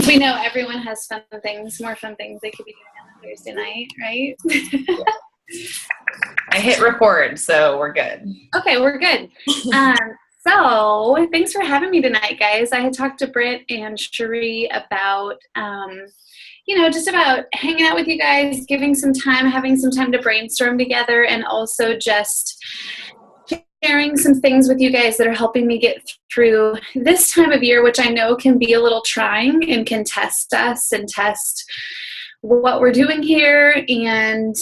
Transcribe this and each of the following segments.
We know everyone has more fun things they could be doing on a Thursday night, right? I hit record, so we're good. Okay, we're good. So thanks for having me tonight, guys. I had talked to Britt and Cherie about, just about hanging out with you guys, having some time to brainstorm together, and also just sharing some things with you guys that are helping me get through this time of year, which I know can be a little trying and can test us and test what we're doing here. And,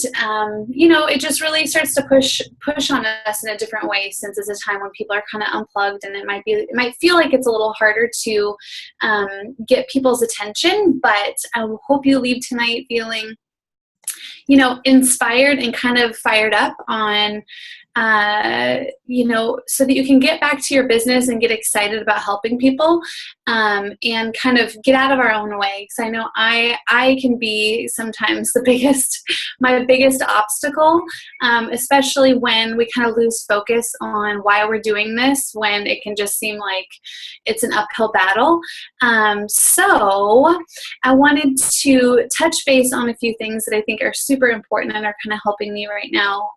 it just really starts to push on us in a different way, since it's a time when people are kind of unplugged, and it might feel like it's a little harder to get people's attention. But I hope you leave tonight feeling, inspired and kind of fired up on, so that you can get back to your business and get excited about helping people, and kind of get out of our own way. Because I know I can be sometimes my biggest obstacle, especially when we kind of lose focus on why we're doing this, when it can just seem like it's an uphill battle. So I wanted to touch base on a few things that I think are super important and are kind of helping me right now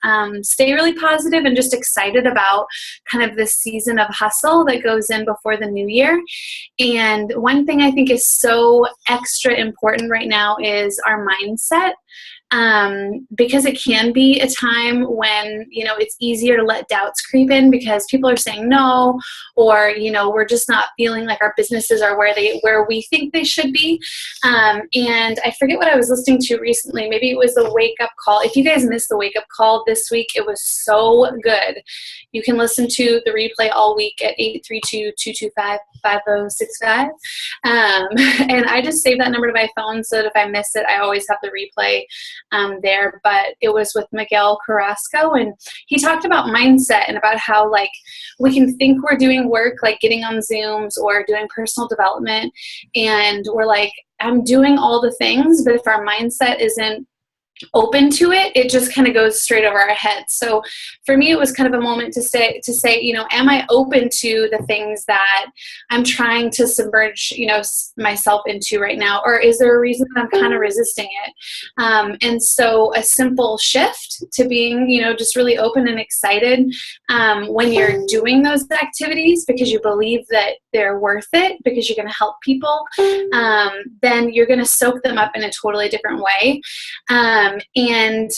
stay really positive and just excited about kind of this season of hustle that goes in before the new year. And one thing I think is so extra important right now is our mindset. Because it can be a time when, it's easier to let doubts creep in because people are saying no, or, we're just not feeling like our businesses are where we think they should be. And I forget what I was listening to recently. Maybe it was the Wake Up Call. If you guys missed the Wake Up Call this week, it was so good. You can listen to the replay all week at 832-225-5065. And I just saved that number to my phone so that if I miss it, I always have the replay there. But it was with Miguel Carrasco, and he talked about mindset and about how we can think we're doing work like getting on Zooms or doing personal development, and we're like, I'm doing all the things, but if our mindset isn't open to it, it just kind of goes straight over our heads. So for me, it was kind of a moment to say, am I open to the things that I'm trying to submerge, myself into right now? Or is there a reason that I'm kind of resisting it? And so a simple shift to being, just really open and excited when you're doing those activities because you believe that they're worth it, because you're going to help people, then you're going to soak them up in a totally different way. And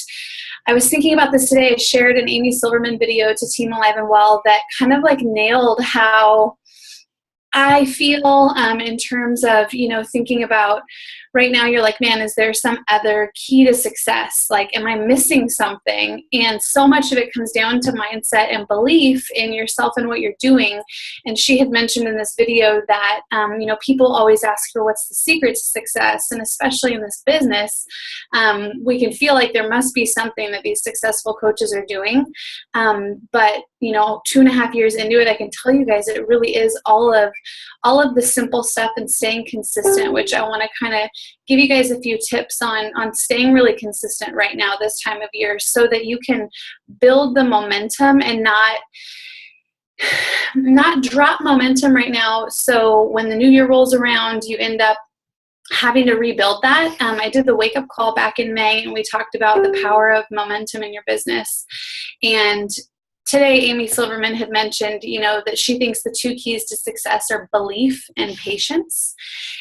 I was thinking about this today. I shared an Amy Silverman video to Team Alive and Well that kind of nailed how I feel in terms of, thinking about right now, you're like, man, is there some other key to success? Am I missing something? And so much of it comes down to mindset and belief in yourself and what you're doing. And she had mentioned in this video that, people always ask her, what's the secret to success? And especially in this business, we can feel like there must be something that these successful coaches are doing. But 2.5 years into it, I can tell you guys, it really is all of the simple stuff and staying consistent, which I want to kind of give you guys a few tips on staying really consistent right now this time of year, so that you can build the momentum and not drop momentum right now. So when the new year rolls around, you end up having to rebuild that. I did the Wake Up Call back in May, and we talked about the power of momentum in your business. And today, Amy Silverman had mentioned, that she thinks the two keys to success are belief and patience.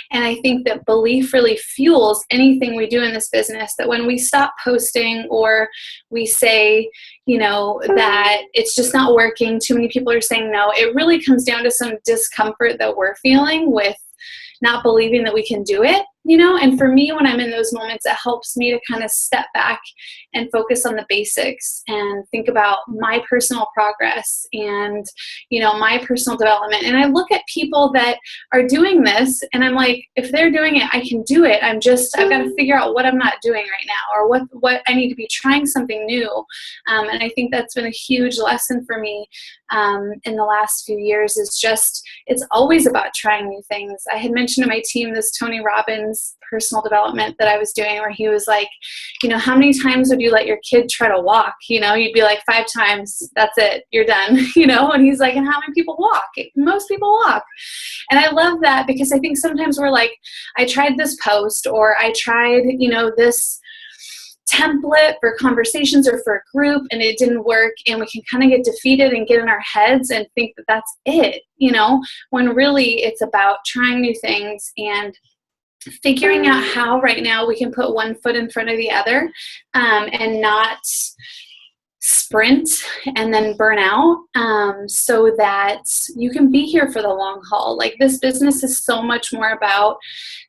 And I think that belief really fuels anything we do in this business, that when we stop posting or we say, that it's just not working, too many people are saying no, it really comes down to some discomfort that we're feeling with not believing that we can do it, and for me, when I'm in those moments, it helps me to kind of step back and focus on the basics and think about my personal progress and, my personal development. And I look at people that are doing this and I'm like, if they're doing it, I can do it. I've got to figure out what I'm not doing right now, or what I need to be trying something new. And I think that's been a huge lesson for me in the last few years, is just, it's always about trying new things. I had mentioned to my team this Tony Robbins his personal development that I was doing, where he was like, how many times would you let your kid try to walk? You'd be like, 5 times, that's it, you're done, and he's like, and how many people walk? Most people walk. And I love that, because I think sometimes we're like, I tried this post, or I tried, this template for conversations or for a group, and it didn't work, and we can kind of get defeated and get in our heads and think that that's it, when really it's about trying new things and figuring out how right now we can put one foot in front of the other, and not sprint and then burn out, so that you can be here for the long haul. Like, this business is so much more about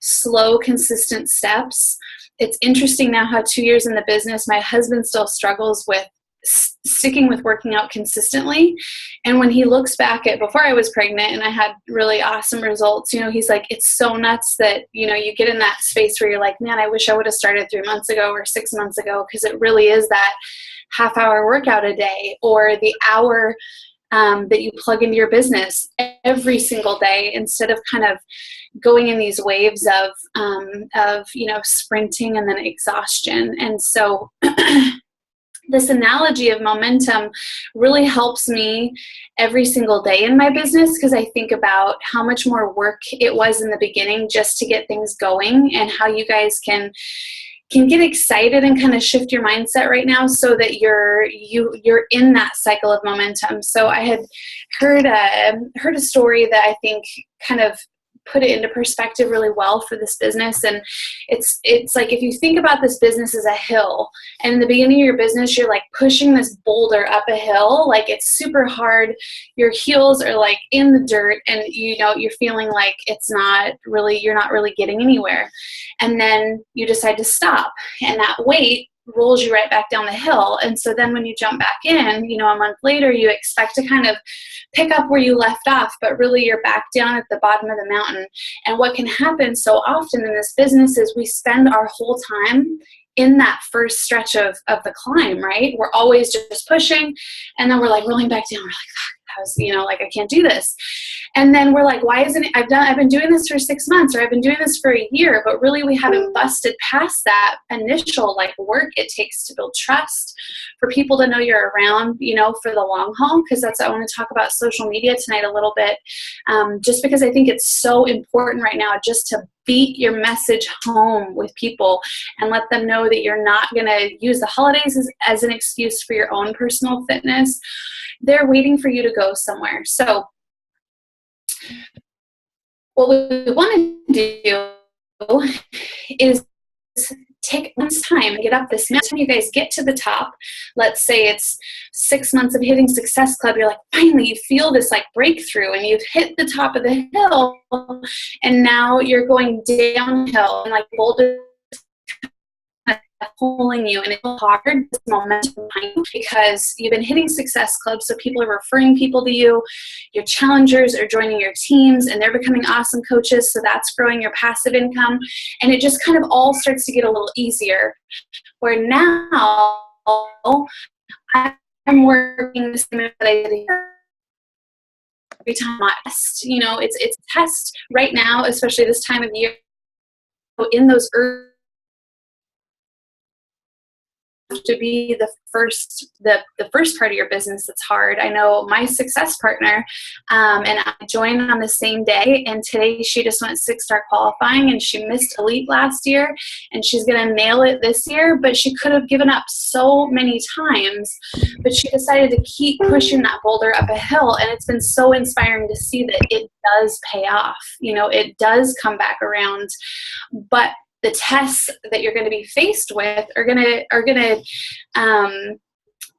slow, consistent steps. It's interesting now how 2 years in the business, my husband still struggles with sticking with working out consistently. And when he looks back at before I was pregnant and I had really awesome results, he's like, it's so nuts that, you get in that space where you're like, man, I wish I would have started 3 months ago or 6 months ago, because it really is that half-hour workout a day, or the hour that you plug into your business every single day, instead of kind of going in these waves of sprinting and then exhaustion. And so this analogy of momentum really helps me every single day in my business, because I think about how much more work it was in the beginning just to get things going, and how you guys can get excited and kind of shift your mindset right now, so that you're in that cycle of momentum. So I had heard a story that I think kind of put it into perspective really well for this business. And it's like, if you think about this business as a hill, and in the beginning of your business, you're like pushing this boulder up a hill, like it's super hard. Your heels are like in the dirt, and you're feeling like you're not really getting anywhere. And then you decide to stop, and that weight rolls you right back down the hill. And so then when you jump back in, a month later, you expect to kind of pick up where you left off, but really you're back down at the bottom of the mountain. And what can happen so often in this business is we spend our whole time in that first stretch of the climb, right? We're always just pushing, and then we're like rolling back down. We're like, I can't do this. And then we're like, why isn't it? I've been doing this for 6 months, or I've been doing this for a year, but really we haven't busted past that initial work it takes to build trust, for people to know you're around, for the long haul. Because I want to talk about social media tonight a little bit, just because I think it's so important right now, just to beat your message home with people and let them know that you're not going to use the holidays as an excuse for your own personal fitness. They're waiting for you to go somewhere. So what we want to do is take one's time and get up this mountain. You guys get to the top. Let's say it's 6 months of hitting Success Club. You're like, finally, you feel this breakthrough, and you've hit the top of the hill, and now you're going downhill, and boulders pulling you, and it's hard, this momentum behind you, because you've been hitting Success Club, so people are referring people to you. Your challengers are joining your teams, and they're becoming awesome coaches, so that's growing your passive income, and it just kind of all starts to get a little easier, where now I'm working the same that I did every time I test. It's a test right now, especially this time of year, in those early to be the first part of your business that's hard. I know my success partner, and I joined on the same day, and today she just went 6-star qualifying, and she missed elite last year, and she's going to nail it this year, but she could have given up so many times, but she decided to keep pushing that boulder up a hill, and it's been so inspiring to see that it does pay off. It does come back around, but the tests that you're going to be faced with are going to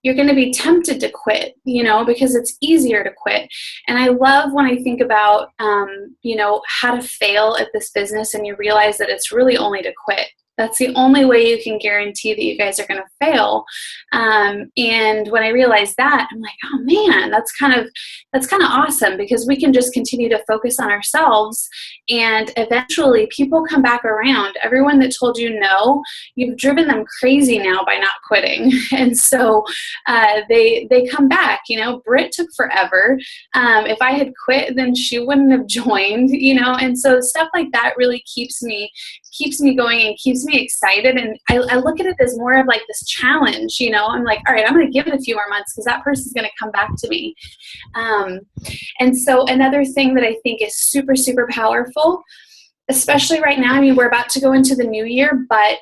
you're going to be tempted to quit, because it's easier to quit. And I love when I think about, how to fail at this business, and you realize that it's really only to quit. That's the only way you can guarantee that you guys are going to fail. And when I realized that, I'm like, oh man, that's kind of awesome, because we can just continue to focus on ourselves, and eventually people come back around. Everyone that told you no, you've driven them crazy now by not quitting. And so they come back. Britt took forever. If I had quit, then she wouldn't have joined, and so stuff like that really keeps me going and keeps me excited. And I look at it as more of like this challenge. I'm like, all right, I'm going to give it a few more months, because that person's going to come back to me. And so another thing that I think is super, super powerful, especially right now, we're about to go into the new year, but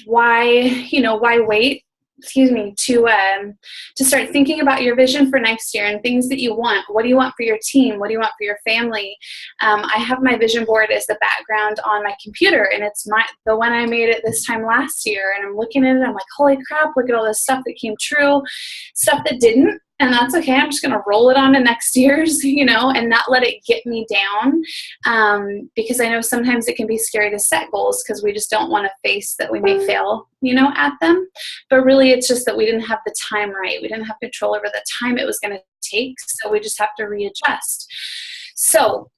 why wait? To start thinking about your vision for next year and things that you want. What do you want for your team? What do you want for your family? I have my vision board as the background on my computer, and it's the one I made it this time last year. And I'm looking at it, I'm like, holy crap, look at all this stuff that came true, stuff that didn't. And that's okay. I'm just going to roll it on to next year's, and not let it get me down. Because I know sometimes it can be scary to set goals, because we just don't want to face that we may fail, at them. But really, it's just that we didn't have the time right. We didn't have control over the time it was going to take. So we just have to readjust. So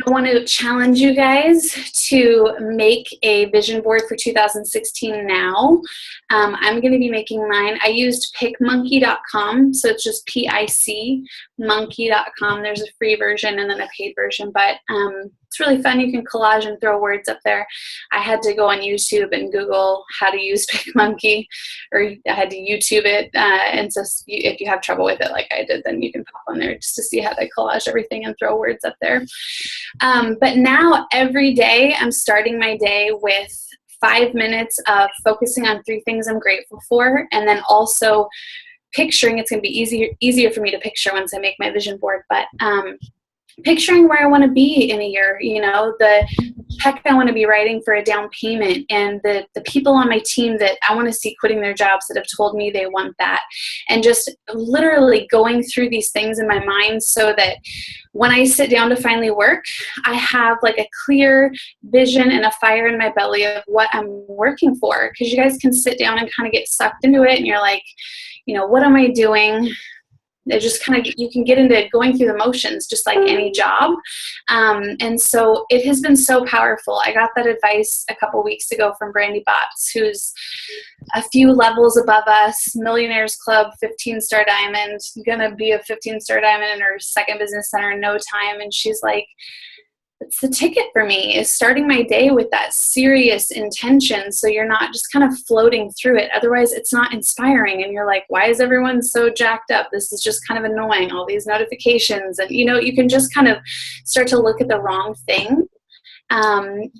I want to challenge you guys to make a vision board for 2016 now. I'm going to be making mine. I used picmonkey.com, so it's just PIC monkey.com. There's a free version and then a paid version, but it's really fun. You can collage and throw words up there. I had to go on YouTube and Google how to use PicMonkey, or I had to YouTube it. And so if you have trouble with it like I did, then you can pop on there just to see how they collage everything and throw words up there. But now every day I'm starting my day with 5 minutes of focusing on 3 things I'm grateful for, and then also picturing. It's going to be easier for me to picture once I make my vision board, but picturing where I want to be in a year, the check I want to be writing for a down payment, and the people on my team that I want to see quitting their jobs that have told me they want that. And just literally going through these things in my mind, so that when I sit down to finally work, I have like a clear vision and a fire in my belly of what I'm working for. Because you guys can sit down and kind of get sucked into it, and you're like, what am I doing? It just kind of, you can get into going through the motions just like any job. And so it has been so powerful. I got that advice a couple weeks ago from Brandy Botts, who's a few levels above us, Millionaires Club, 15-star diamond, going to be a 15-star diamond in her second business center in no time. And she's like, it's the ticket for me, is starting my day with that serious intention, so you're not just kind of floating through it. Otherwise, it's not inspiring, and you're like, why is everyone so jacked up? This is just kind of annoying, all these notifications. And, you can just kind of start to look at the wrong thing,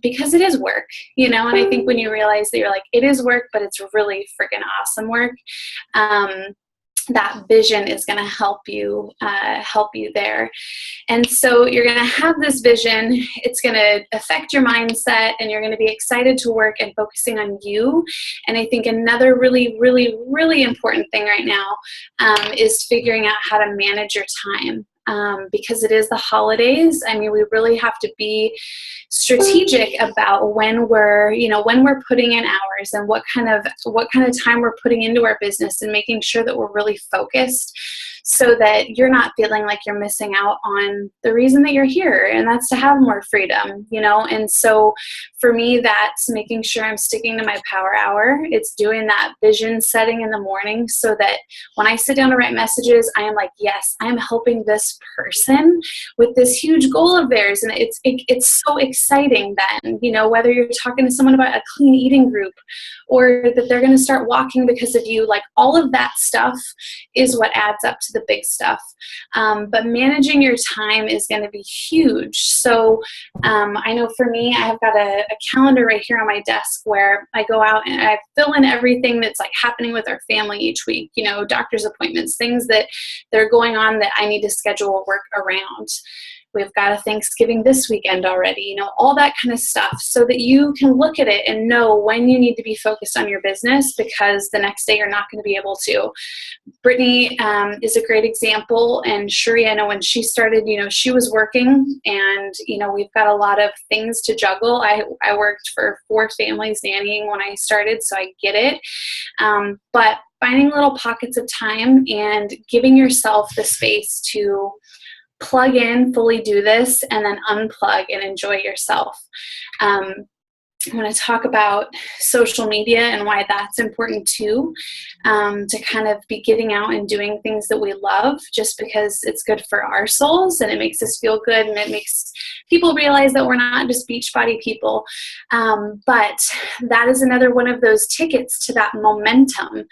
because it is work, and I think when you realize that you're like, it is work, but it's really freaking awesome work, that vision is going to help you there. And so you're going to have this vision. It's going to affect your mindset, and you're going to be excited to work and focusing on you. And I think another really, really, really important thing right now is figuring out how to manage your time. Because it is the holidays. We really have to be strategic about when we're putting in hours, and what kind of time we're putting into our business, and making sure that we're really focused, so that you're not feeling like you're missing out on the reason that you're here, and that's to have more freedom, And so for me, that's making sure I'm sticking to my power hour. It's doing that vision setting in the morning, so that when I sit down to write messages, I am like, yes, I am helping this person with this huge goal of theirs. And it's so exciting then, whether you're talking to someone about a clean eating group, or that they're going to start walking because of you, like all of that stuff is what adds up to the big stuff. But managing your time is going to be huge. So I know for me, I have got a calendar right here on my desk where I go out and I fill in everything that's like happening with our family each week, doctor's appointments, things that are going on that I need to schedule work around. we've got a Thanksgiving this weekend already, you know, all that kind of stuff, so that you can look at it and know when you need to be focused on your business, because the next day you're not going to be able to. Brittany is a great example, and Shuri, I know when she started, you know, she was working, and, you know, we've got a lot of things to juggle. I worked for 4 families nannying when I started, so I get it. But finding little pockets of time and giving yourself the space to plug in, fully do this, and then unplug and enjoy yourself. I want to talk about social media and why that's important too, to kind of be getting out and doing things that we love, just because it's good for our souls and it makes us feel good, and it makes people realize that we're not just Beachbody people. But that is another one of those tickets to that momentum,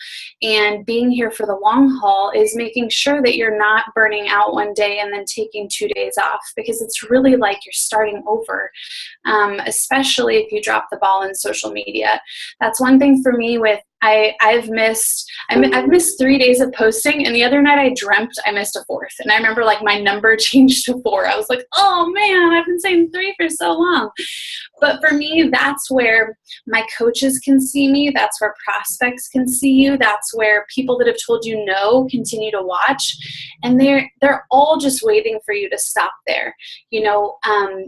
and being here for the long haul is making sure that you're not burning out one day and then taking 2 days off, because it's really like you're starting over, especially if you drop the ball in social media. That's one thing for me with I've missed 3 days of posting, and the other night I dreamt I missed a 4th, and I remember like my number changed to 4. I was like, oh man, I've been saying 3 for so long. But for me, that's where my coaches can see me. That's where prospects can see you. That's where people that have told you no continue to watch, and they're all just waiting for you to stop there. You know,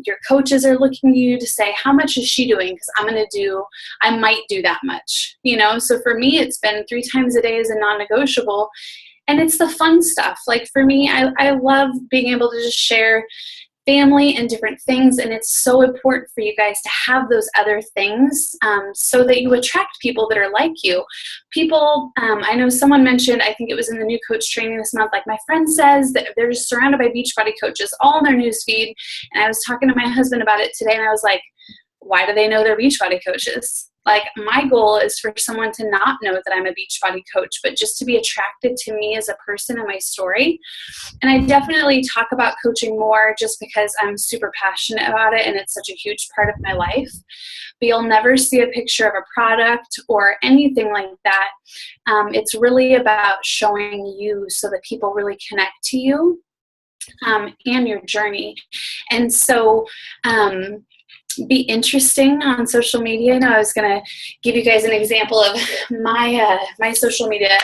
your coaches are looking to you to say, how much is she doing? Because I might do that much. You know, so for me, it's been 3 times a day as a non-negotiable, and it's the fun stuff. Like for me, I love being able to just share family and different things, and it's so important for you guys to have those other things, so that you attract people that are like you. People, I know someone mentioned, I think it was in the new coach training this month, like my friend says that they're just surrounded by Beachbody coaches all in their news feed, and I was talking to my husband about it today, and I was like, why do they know they're Beachbody coaches? Like, my goal is for someone to not know that I'm a Beachbody coach, but just to be attracted to me as a person and my story. And I definitely talk about coaching more just because I'm super passionate about it, and it's such a huge part of my life. But you'll never see a picture of a product or anything like that. It's really about showing you so that people really connect to you, and your journey. And so, be interesting on social media. You know, I was going to give you guys an example of my social media.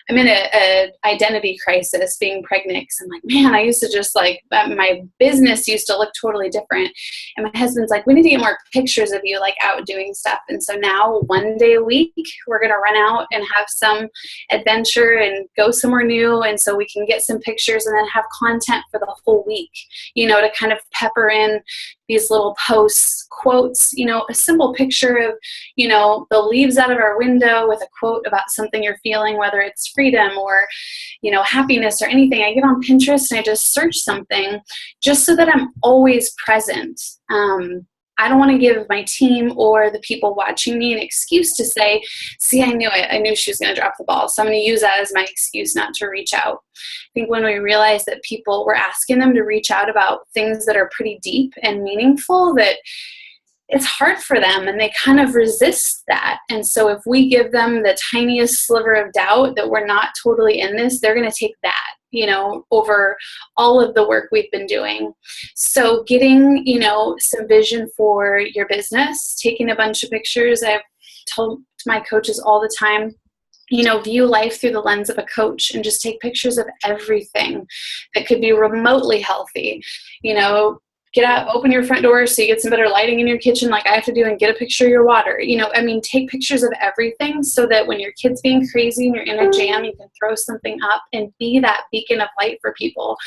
I'm in a identity crisis being pregnant, because I'm like, man, I used to just like, my business used to look totally different. And my husband's like, we need to get more pictures of you like out doing stuff. And so now 1 day a week, we're going to run out and have some adventure and go somewhere new. And so we can get some pictures and then have content for the whole week, you know, to kind of pepper in these little posts, quotes, you know, a simple picture of, you know, the leaves out of our window with a quote about something you're feeling, whether it's freedom or, you know, happiness or anything. I get on Pinterest and I just search something just so that I'm always present. I don't want to give my team or the people watching me an excuse to say, see, I knew it. I knew she was going to drop the ball. So I'm going to use that as my excuse not to reach out. I think when we realize that people, we're asking them to reach out about things that are pretty deep and meaningful, that it's hard for them and they kind of resist that. And so if we give them the tiniest sliver of doubt that we're not totally in this, they're going to take that, you know, over all of the work we've been doing. So getting, you know, some vision for your business, taking a bunch of pictures. I've told my coaches all the time, you know, view life through the lens of a coach and just take pictures of everything that could be remotely healthy. You know, get out, open your front door so you get some better lighting in your kitchen like I have to do, and get a picture of your water. You know, I mean, take pictures of everything so that when your kid's being crazy and you're in a jam, you can throw something up and be that beacon of light for people.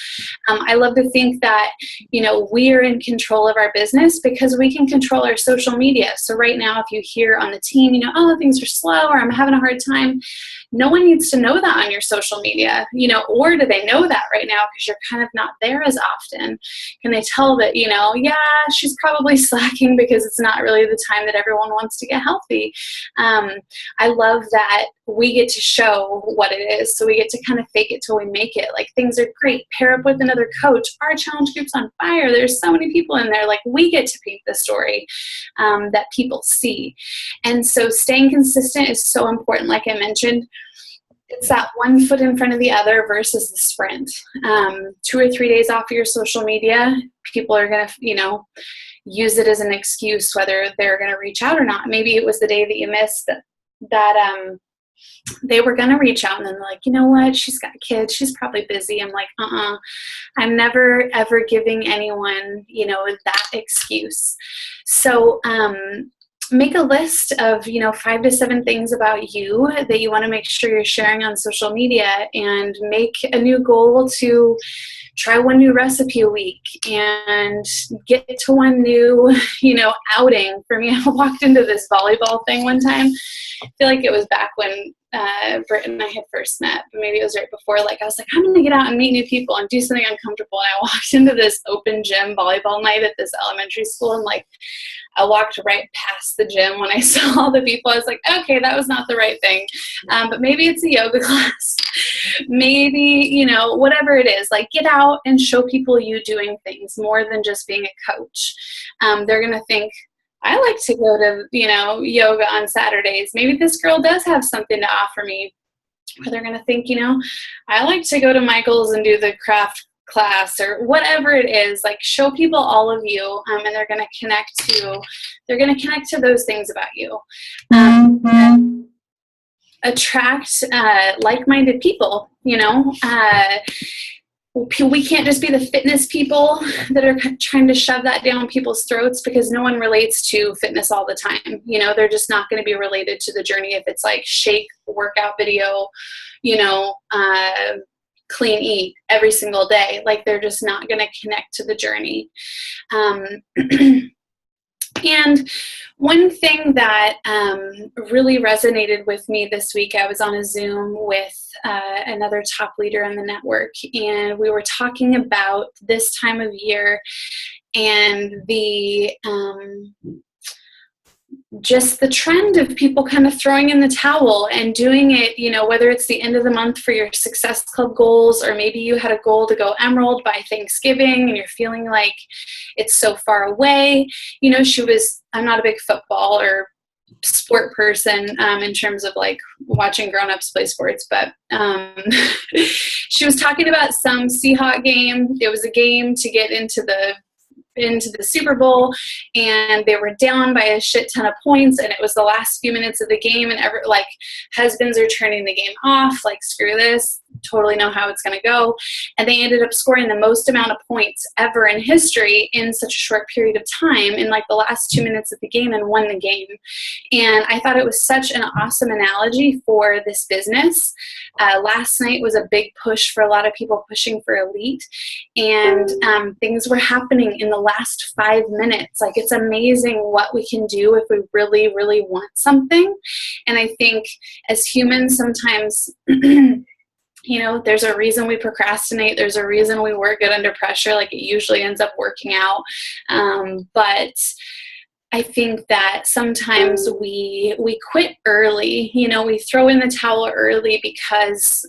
I love to think that, you know, we are in control of our business because we can control our social media. So right now, if you hear on the team, you know, oh, things are slow or I'm having a hard time, no one needs to know that on your social media, you know, or do they know that right now because you're kind of not there as often? Can they tell that, you know, yeah, she's probably slacking because it's not really the time that everyone wants to get healthy? I love that we get to show what it is. So we get to kind of fake it till we make it. Like, things are great. Pair up with another coach. Our challenge group's on fire. There's so many people in there. Like, we get to paint the story that people see. And so staying consistent is so important. Like I mentioned, It's that one foot in front of the other versus the sprint. 2 or 3 days off of your social media, people are going to, use it as an excuse whether they're going to reach out or not. Maybe it was the day that you missed that they were going to reach out, and then they're like, you know what, she's got kids, she's probably busy. I'm like, I'm never ever giving anyone, that excuse. So make a list of 5 to 7 things about you that you want to make sure you're sharing on social media, and make a new goal to try one new recipe a week and get to one new outing. For me, I walked into this volleyball thing one time. I feel like it was back when Britt and I had first met, but maybe it was right before. Like, I was like, I'm going to get out and meet new people and do something uncomfortable. And I walked into this open gym volleyball night at this elementary school, and I walked right past the gym when I saw the people. I was like, okay, that was not the right thing. But maybe it's a yoga class. Maybe, whatever it is, like, get out and show people you doing things more than just being a coach. They're going to think, I like to go to, yoga on Saturdays. Maybe this girl does have something to offer me. Or they're going to think, I like to go to Michael's and do the craft class, or whatever it is. Like, show people all of you, and they're going to connect to those things about you. Attract like-minded people. We can't just be the fitness people that are trying to shove that down people's throats, because no one relates to fitness all the time. They're just not going to be related to the journey if it's like shake, workout video, clean eat every single day. Like, they're just not going to connect to the journey. And one thing that really resonated with me this week, I was on a Zoom with another top leader in the network, and we were talking about this time of year and just the trend of people kind of throwing in the towel and doing it, whether it's the end of the month for your Success Club goals, or maybe you had a goal to go Emerald by Thanksgiving and you're feeling like it's so far away. I'm not a big football or sport person in terms of like watching grown-ups play sports, but she was talking about some Seahawk game. It was a game to get into the Super Bowl, and they were down by a shit ton of points, and it was the last few minutes of the game, and husbands are turning the game off, like, screw this, totally know how it's going to go. And they ended up scoring the most amount of points ever in history in such a short period of time, in like the last 2 minutes of the game, and won the game. And I thought it was such an awesome analogy for this business. Last night was a big push for a lot of people pushing for elite, and things were happening in the last 5 minutes. Like, it's amazing what we can do if we really, really want something. And I think as humans, sometimes there's a reason we procrastinate. There's a reason we work good under pressure. Like, it usually ends up working out. But I think that sometimes we quit early. We throw in the towel early because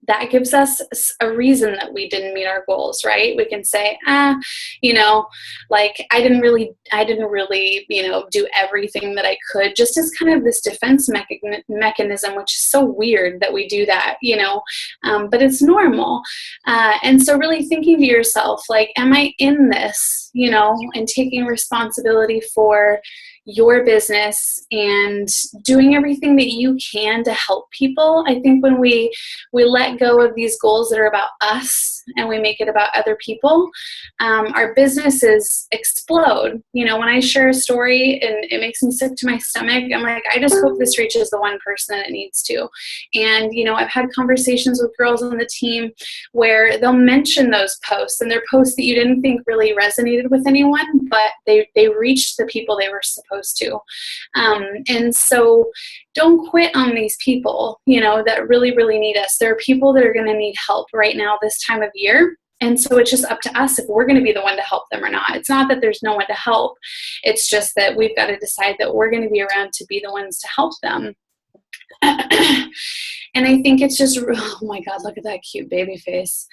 that gives us a reason that we didn't meet our goals, right? We can say, like, I didn't really, do everything that I could, just as kind of this defense mechanism, which is so weird that we do that, but it's normal. And so really thinking to yourself, like, am I in this, and taking responsibility for your business and doing everything that you can to help people. I think when we let go of these goals that are about us and we make it about other people, our businesses explode. When I share a story and it makes me sick to my stomach, I'm like, I just hope this reaches the one person that it needs to. And, I've had conversations with girls on the team where they'll mention those posts, and they're posts that you didn't think really resonated with anyone, but they reached the people they were supposed to. And so don't quit on these people, that really, really need us. There are people that are going to need help right now this time of year. And so it's just up to us if we're going to be the one to help them or not. It's not that there's no one to help. It's just that we've got to decide that we're going to be around to be the ones to help them. And I think it's just, oh my God, look at that cute baby face.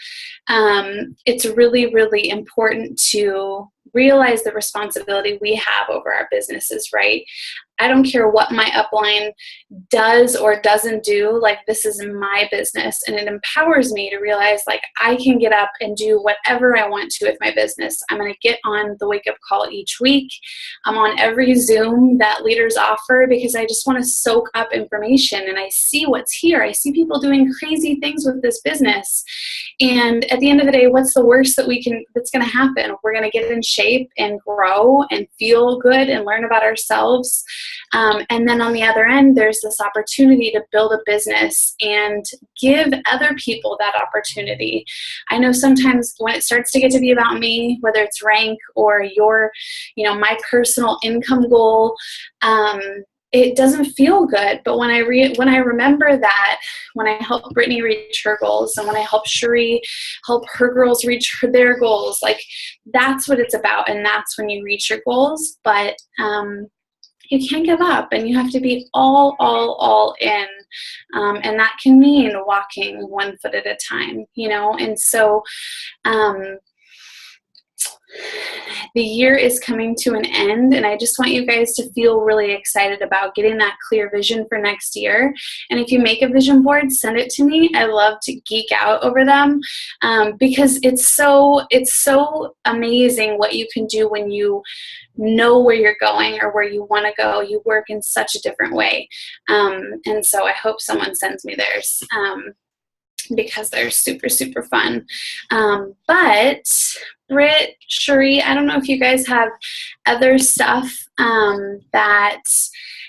It's really, really important to realize the responsibility we have over our businesses, right? I don't care what my upline does or doesn't do, like this is my business. And it empowers me to realize like I can get up and do whatever I want to with my business. I'm going to get on the wake up call each week. I'm on every Zoom that leaders offer because I just want to soak up information and I see what's here. I see people doing crazy things with this business. And at the end of the day, what's the worst that's going to happen? We're going to get in shape and grow and feel good and learn about ourselves. And then on the other end, there's this opportunity to build a business and give other people that opportunity. I know sometimes when it starts to get to be about me, whether it's rank or my personal income goal, it doesn't feel good. But when I remember that, when I help Brittany reach her goals and when I help Cherie help her girls reach their goals, like that's what it's about. And that's when you reach your goals. But you can't give up and you have to be all in. And that can mean walking 1 foot at a time, and so, the year is coming to an end, and I just want you guys to feel really excited about getting that clear vision for next year. And if you make a vision board, send it to me. I love to geek out over them because it's so amazing what you can do when you know where you're going or where you want to go. You work in such a different way. And so I hope someone sends me theirs. Because they're super, super fun. But Britt, Cherie, I don't know if you guys have other stuff that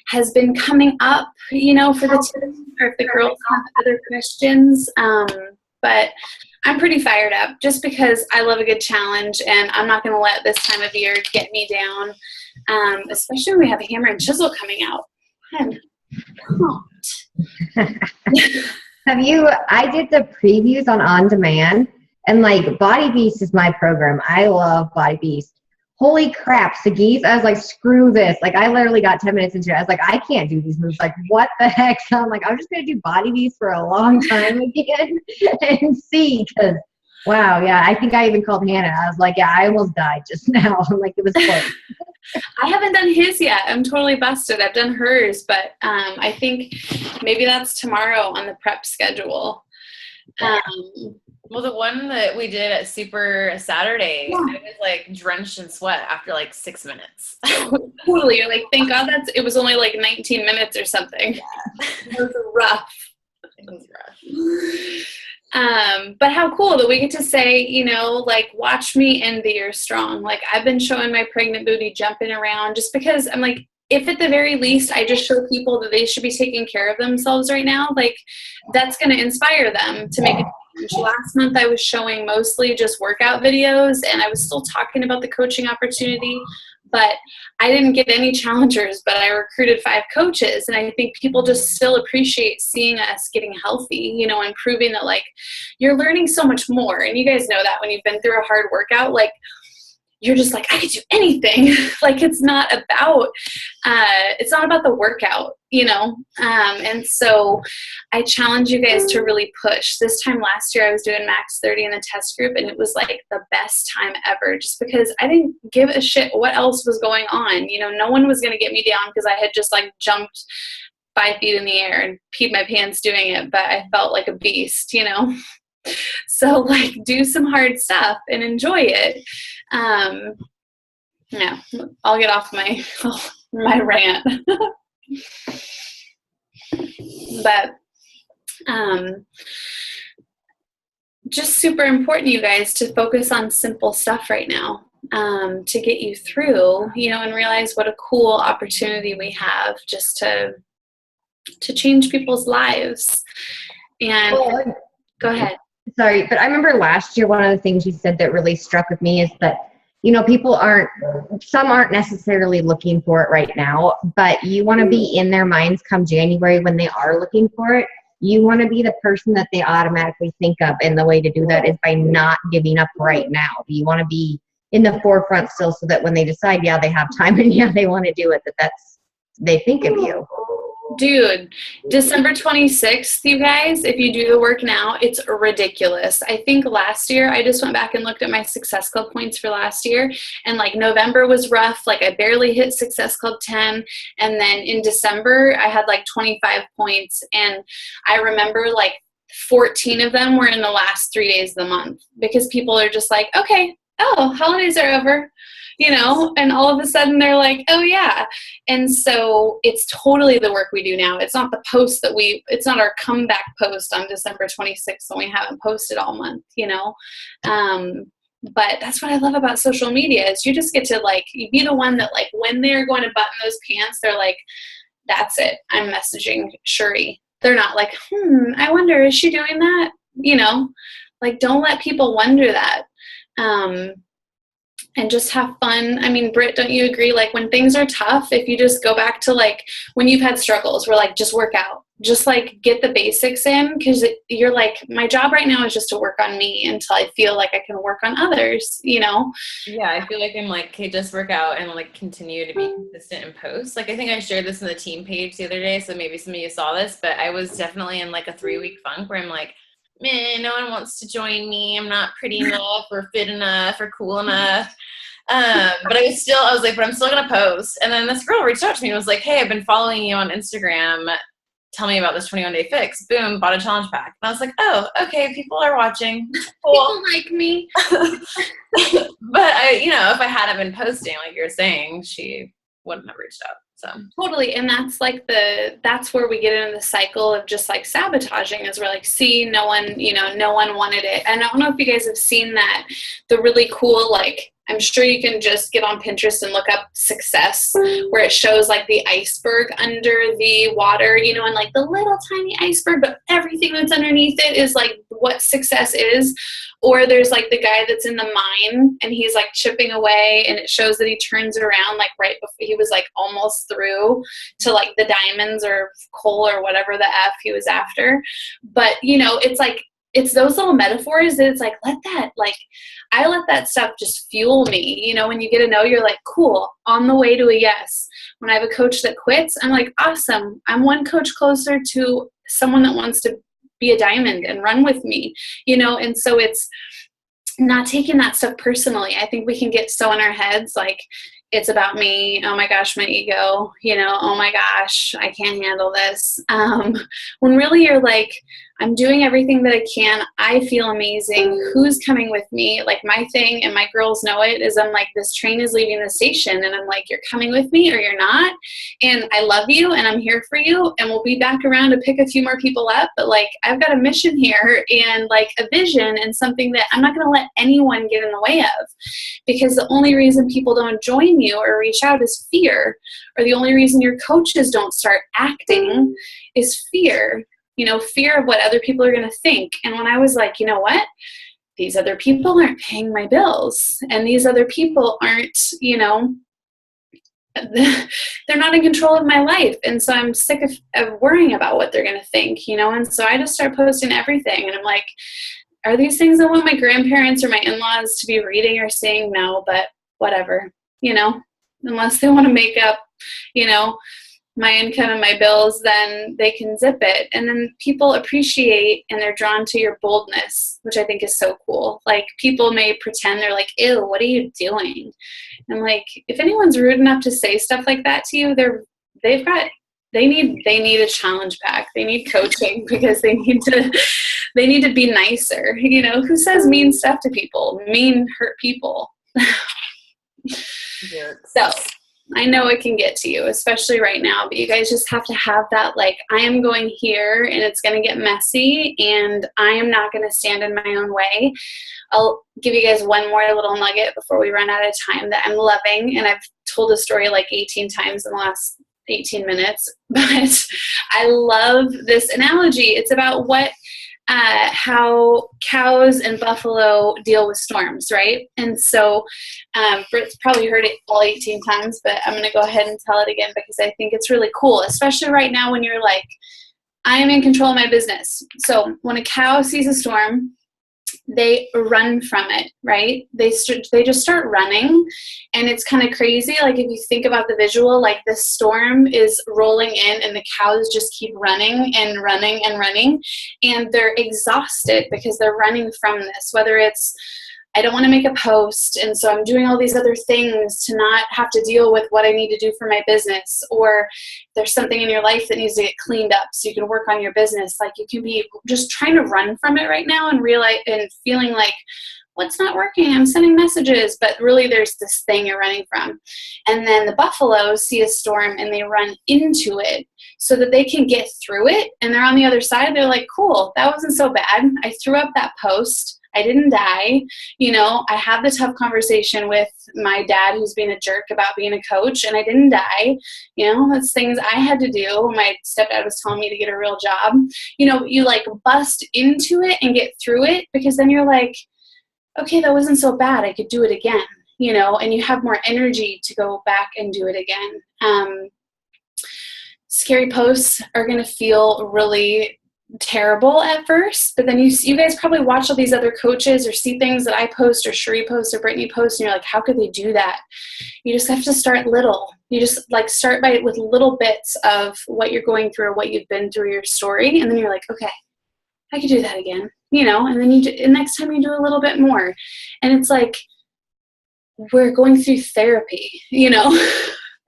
has been coming up, for the team, or if the girls have other questions. But I'm pretty fired up just because I love a good challenge and I'm not going to let this time of year get me down, especially when we have a hammer and chisel coming out. I'm pumped. I did the previews on demand, and like Body Beast is my program. I love Body Beast. Holy crap, Sagis. I was like, screw this. Like I literally got 10 minutes into it. I was like, I can't do these moves. Like what the heck? So I'm like, I'm just going to do Body Beast for a long time again and see. Cause wow. Yeah. I think I even called Hannah. I was like, yeah, I almost died just now. I'm like, it was close. I haven't done his yet. I'm totally busted. I've done hers, but I think maybe that's tomorrow on the prep schedule. Well, the one that we did at Super Saturday, yeah. I was like drenched in sweat after like 6 minutes. Totally. You're like, thank God it was only like 19 minutes or something. Yeah. It was rough. It was rough. But how cool that we get to say, like, watch me end the year strong. Like, I've been showing my pregnant booty jumping around just because I'm like, if at the very least I just show people that they should be taking care of themselves right now, like, that's going to inspire them to make a change. Last month I was showing mostly just workout videos, and I was still talking about the coaching opportunity, but I didn't get any challengers, but I recruited 5 coaches. And I think people just still appreciate seeing us getting healthy, and proving that like you're learning so much more. And you guys know that when you've been through a hard workout, like you're just like, I could do anything. Like it's not about the workout, and so I challenge you guys to really push. This time last year I was doing max 30 in the test group, and it was like the best time ever just because I didn't give a shit what else was going on. No one was going to get me down because I had just like jumped 5 feet in the air and peed my pants doing it, but I felt like a beast, So like do some hard stuff and enjoy it. Yeah, I'll get off my rant. But just super important, you guys, to focus on simple stuff right now to get you through, and realize what a cool opportunity we have just to change people's lives. And go ahead. Sorry, but I remember last year, one of the things you said that really struck with me is that, some aren't necessarily looking for it right now, but you want to be in their minds come January when they are looking for it. You want to be the person that they automatically think of. And the way to do that is by not giving up right now. You want to be in the forefront still so that when they decide, yeah, they have time and yeah, they want to do it, they think of you. Dude, December 26th, you guys, if you do the work now, it's ridiculous. I think last year, I just went back and looked at my Success Club points for last year, and like November was rough. Like I barely hit Success Club 10. And then in December, I had like 25 points. And I remember like 14 of them were in the last 3 days of the month because people are just like, okay, oh, holidays are over. And all of a sudden they're like, oh yeah. And so it's totally the work we do now. It's not the post it's not our comeback post on December 26th when we haven't posted all month, but that's what I love about social media is you just get to like, be the one that like, when they're going to button those pants, they're like, that's it. I'm messaging Shuri. They're not like, I wonder, is she doing that? Like don't let people wonder that. And just have fun. I mean, Britt, don't you agree? Like when things are tough, if you just go back to like when you've had struggles, we're like, just work out, just like get the basics in. Cause you're like, my job right now is just to work on me until I feel like I can work on others, Yeah. I feel like I'm like, okay, just work out and like continue to be consistent and post. Like, I think I shared this in the team page the other day. So maybe some of you saw this, but I was definitely in like a 3-week funk where I'm like, man, no one wants to join me. I'm not pretty enough or fit enough or cool enough. But I was like, but I'm still going to post. And then this girl reached out to me and was like, hey, I've been following you on Instagram. Tell me about this 21-day fix. Boom, bought a challenge pack. And I was like, oh, okay, people are watching. Cool. People like me. But if I hadn't been posting, like you're saying, she wouldn't have reached out. So totally. And that's like that's where we get into the cycle of just like sabotaging is we're like, see, no one wanted it. And I don't know if you guys have seen that, the really cool, like, I'm sure you can just get on Pinterest and look up success where it shows like the iceberg under the water, and like the little tiny iceberg, but everything that's underneath it is like what success is. Or there's like the guy that's in the mine and he's like chipping away and it shows that he turns around like right before he was like almost through to like the diamonds or coal or whatever the F he was after. But, it's like, it's those little metaphors that it's like, I let that stuff just fuel me. When you get a no, you're like, cool, on the way to a yes. When I have a coach that quits, I'm like, awesome. I'm one coach closer to someone that wants to be a diamond and run with me, and so it's not taking that stuff personally. I think we can get so in our heads, like, it's about me. Oh my gosh, my ego, oh my gosh, I can't handle this. When really you're like, I'm doing everything that I can. I feel amazing. Who's coming with me? Like my thing, and my girls know it, is I'm like, this train is leaving the station and I'm like, you're coming with me or you're not. And I love you and I'm here for you. And we'll be back around to pick a few more people up. But like, I've got a mission here and like a vision and something that I'm not going to let anyone get in the way of, because the only reason people don't join you or reach out is fear, or the only reason your coaches don't start acting is fear. Fear of what other people are going to think. And when I was like, you know what? These other people aren't paying my bills. And these other people aren't, they're not in control of my life. And so I'm sick of worrying about what they're going to think, And so I just start posting everything. And I'm like, are these things I want my grandparents or my in-laws to be reading or seeing? No, but whatever, unless they want to make up, my income and my bills, then they can zip it. And then people appreciate and they're drawn to your boldness, which I think is so cool. Like people may pretend they're like, ew, what are you doing? And like, if anyone's rude enough to say stuff like that to you, they need a challenge pack. They need coaching because they need to be nicer. Who says mean stuff to people? Mean, hurt people. Yeah. So I know it can get to you, especially right now, but you guys just have to have that, like, I am going here and it's going to get messy and I am not going to stand in my own way. I'll give you guys one more little nugget before we run out of time that I'm loving. And I've told the story like 18 times in the last 18 minutes, but I love this analogy. It's about how cows and buffalo deal with storms, right? And so Britt's probably heard it all 18 times, but I'm going to go ahead and tell it again because I think it's really cool, especially right now when you're like, I am in control of my business. So when a cow sees a storm, they run from it, right? They just start running, and it's kind of crazy. Like if you think about the visual, like the storm is rolling in and the cows just keep running and running and running, and they're exhausted because they're running from this, whether it's I don't want to make a post, and so I'm doing all these other things to not have to deal with what I need to do for my business, or there's something in your life that needs to get cleaned up so you can work on your business. Like you can be just trying to run from it right now and realize and feeling like, what's not working? I'm sending messages, but really there's this thing you're running from. And then the buffaloes see a storm and they run into it so that they can get through it. And they're on the other side. They're like, cool, that wasn't so bad. I threw up that post. I didn't die. I had the tough conversation with my dad who's being a jerk about being a coach, and I didn't die. That's things I had to do. My stepdad was telling me to get a real job. You like bust into it and get through it, because then you're like, okay, that wasn't so bad. I could do it again, and you have more energy to go back and do it again. Scary posts are going to feel really terrible at first, but then you guys probably watch all these other coaches or see things that I post or Sheree posts or Brittany posts, and you're like, how could they do that? You just have to start little. You just start with little bits of what you're going through or what you've been through, your story, and then you're like, okay, I could do that again, and then and next time you do a little bit more, and it's like we're going through therapy,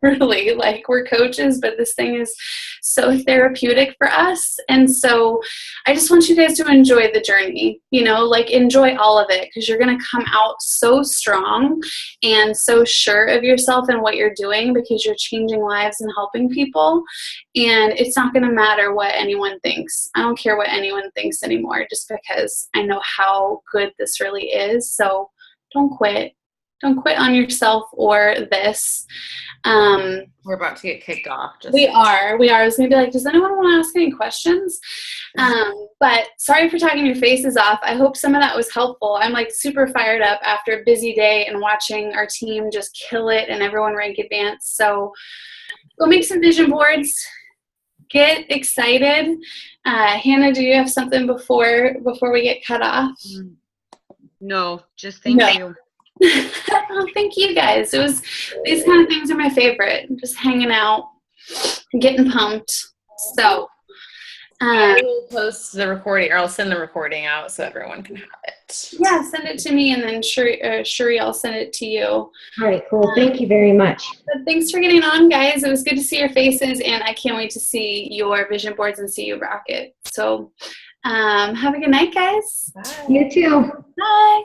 really, like we're coaches, but this thing is so therapeutic for us. And so I just want you guys to enjoy the journey, enjoy all of it, because you're going to come out so strong and so sure of yourself and what you're doing, because you're changing lives and helping people. And it's not going to matter what anyone thinks. I don't care what anyone thinks anymore, just because I know how good this really is. So don't quit. Don't quit on yourself or this. We're about to get kicked off. We are. I was going to be like, does anyone want to ask any questions? But sorry for talking your faces off. I hope some of that was helpful. I'm super fired up after a busy day and watching our team just kill it and everyone rank advance. So go make some vision boards. Get excited. Hannah, do you have something before we get cut off? No, just thank you. Well, thank you guys. These kind of things are my favorite. Just hanging out and getting pumped. So I will post the recording, or I'll send the recording out so everyone can have it. Yeah, send it to me, and then Sheree, I'll send it to you. All right, cool. Thank you very much. But thanks for getting on, guys. It was good to see your faces, and I can't wait to see your vision boards and see you rock it. So have a good night, guys. Bye. You too. Bye.